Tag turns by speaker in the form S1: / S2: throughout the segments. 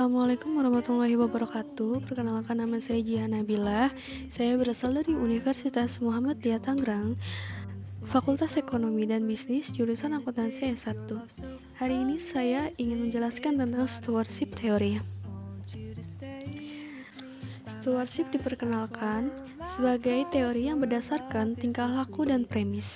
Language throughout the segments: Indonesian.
S1: Assalamualaikum warahmatullahi wabarakatuh. Perkenalkan, nama saya Jihan Nabilah. Saya berasal dari Universitas Muhammadiyah Tangerang, Fakultas Ekonomi dan Bisnis, jurusan Akuntansi S1. Hari ini saya ingin menjelaskan tentang stewardship theory. Stewardship diperkenalkan sebagai teori yang berdasarkan tingkah laku dan premis.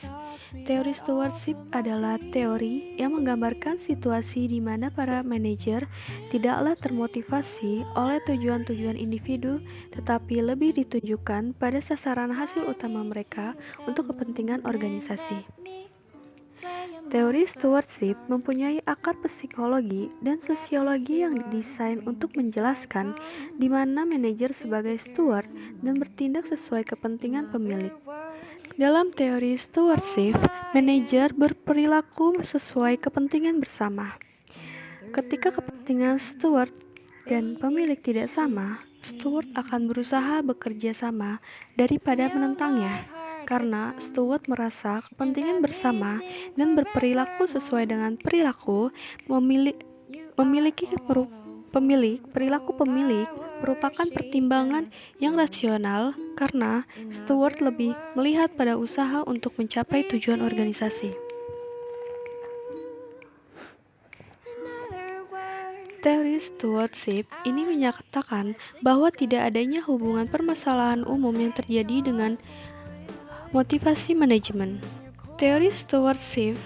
S1: Teori stewardship adalah teori yang menggambarkan situasi di mana para manajer tidaklah termotivasi oleh tujuan-tujuan individu, tetapi lebih ditujukan pada sasaran hasil utama mereka untuk kepentingan organisasi. Teori stewardship mempunyai akar psikologi dan sosiologi yang didesain untuk menjelaskan di mana manajer sebagai steward dan bertindak sesuai kepentingan pemilik. Dalam teori stewardship, manajer berperilaku sesuai kepentingan bersama. Ketika kepentingan steward dan pemilik tidak sama, steward akan berusaha bekerja sama daripada menentangnya. Karena steward merasa kepentingan bersama dan berperilaku sesuai dengan perilaku perilaku pemilik merupakan pertimbangan yang rasional karena steward lebih melihat pada usaha untuk mencapai tujuan organisasi. Teori stewardship ini menyatakan bahwa tidak adanya hubungan permasalahan umum yang terjadi dengan motivasi manajemen. Teori stewardship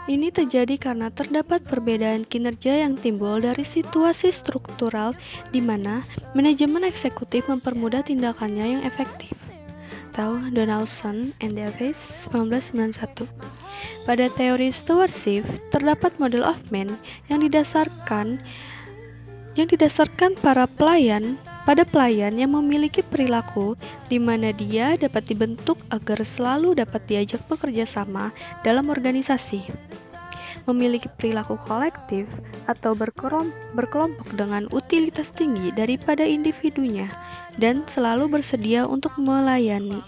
S1: ini terjadi karena terdapat perbedaan kinerja yang timbul dari situasi struktural di mana manajemen eksekutif mempermudah tindakannya yang efektif. Tahu Donaldson and Davis 1991. Pada teori stewardship terdapat model of man yang didasarkan pada pelayan yang memiliki perilaku di mana dia dapat dibentuk agar selalu dapat diajak bekerja sama dalam organisasi, memiliki perilaku kolektif atau berkelompok dengan utilitas tinggi daripada individunya, dan selalu bersedia untuk melayani.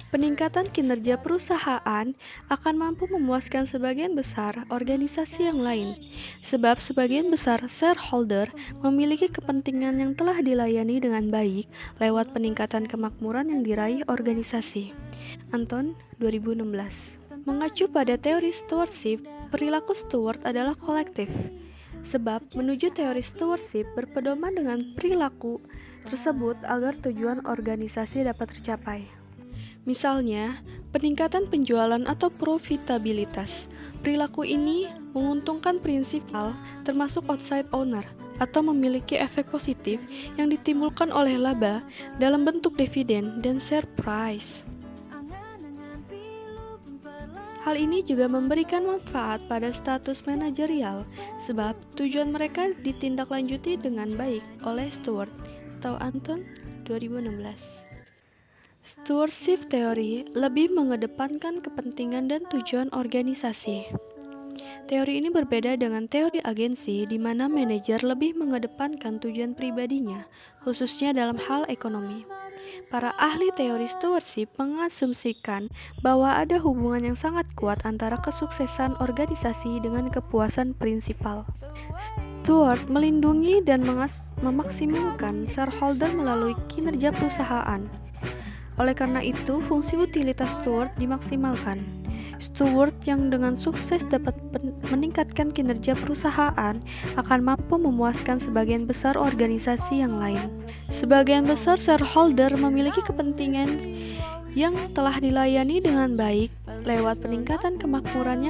S1: Peningkatan kinerja perusahaan akan mampu memuaskan sebagian besar organisasi yang lain, sebab sebagian besar shareholder memiliki kepentingan yang telah dilayani dengan baik lewat peningkatan kemakmuran yang diraih organisasi. Anton, 2016. Mengacu pada teori stewardship, perilaku steward adalah kolektif, sebab menuju teori stewardship berpedoman dengan perilaku tersebut agar tujuan organisasi dapat tercapai. Misalnya, peningkatan penjualan atau profitabilitas. Perilaku ini menguntungkan prinsipal termasuk outside owner atau memiliki efek positif yang ditimbulkan oleh laba dalam bentuk dividen dan share price. Hal ini juga memberikan manfaat pada status manajerial sebab tujuan mereka ditindaklanjuti dengan baik oleh steward. Atau Anton, 2016. Stewardship teori lebih mengedepankan kepentingan dan tujuan organisasi. Teori ini berbeda dengan teori agensi di mana manajer lebih mengedepankan tujuan pribadinya, khususnya dalam hal ekonomi. Para ahli teori stewardship mengasumsikan bahwa ada hubungan yang sangat kuat antara kesuksesan organisasi dengan kepuasan prinsipal. Steward melindungi dan memaksimumkan shareholder melalui kinerja perusahaan. Oleh karena itu, fungsi utilitas steward dimaksimalkan. Steward yang dengan sukses dapat meningkatkan kinerja perusahaan akan mampu memuaskan sebagian besar organisasi yang lain. Sebagian besar shareholder memiliki kepentingan yang telah dilayani dengan baik lewat peningkatan kemakmuran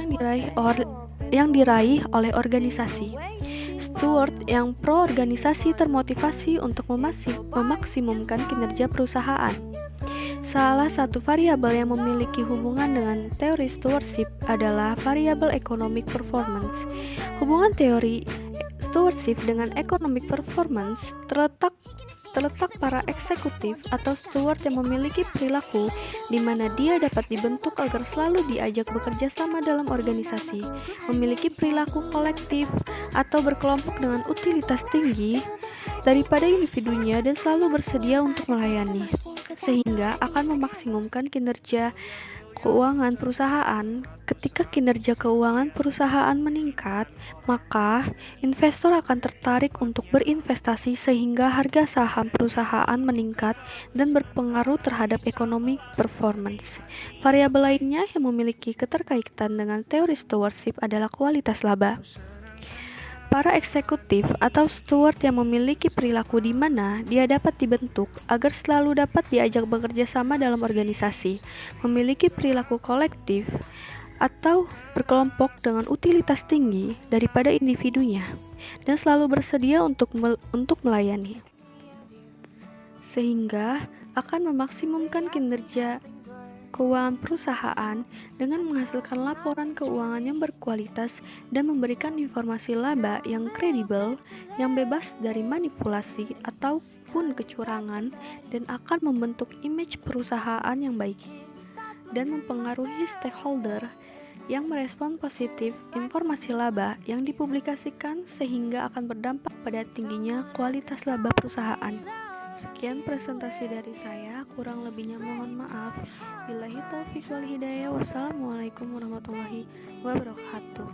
S1: yang diraih oleh organisasi. Steward yang pro-organisasi termotivasi untuk memaksimumkan kinerja perusahaan. Salah satu variabel yang memiliki hubungan dengan teori stewardship adalah variabel economic performance. Hubungan teori stewardship dengan economic performance terletak para eksekutif atau steward yang memiliki perilaku di mana dia dapat dibentuk agar selalu diajak bekerja sama dalam organisasi, memiliki perilaku kolektif atau berkelompok dengan utilitas tinggi daripada individunya dan selalu bersedia untuk melayani, sehingga akan memaksimumkan kinerja keuangan perusahaan. Ketika kinerja keuangan perusahaan meningkat, maka investor akan tertarik untuk berinvestasi sehingga harga saham perusahaan meningkat dan berpengaruh terhadap economic performance. Variabel lainnya yang memiliki keterkaitan dengan teori stewardship adalah kualitas laba. Para eksekutif atau steward yang memiliki perilaku di mana dia dapat dibentuk agar selalu dapat diajak bekerja sama dalam organisasi, memiliki perilaku kolektif atau berkelompok dengan utilitas tinggi daripada individunya, dan selalu bersedia untuk melayani, sehingga akan memaksimumkan kinerja keuangan perusahaan dengan menghasilkan laporan keuangan yang berkualitas dan memberikan informasi laba yang kredibel, yang bebas dari manipulasi ataupun kecurangan, dan akan membentuk image perusahaan yang baik dan mempengaruhi stakeholder yang merespon positif informasi laba yang dipublikasikan sehingga akan berdampak pada tingginya kualitas laba perusahaan. Sekian presentasi dari saya, kurang lebihnya mohon maaf. Billahi taufiq wal hidayah. Wassalamualaikum warahmatullahi wabarakatuh.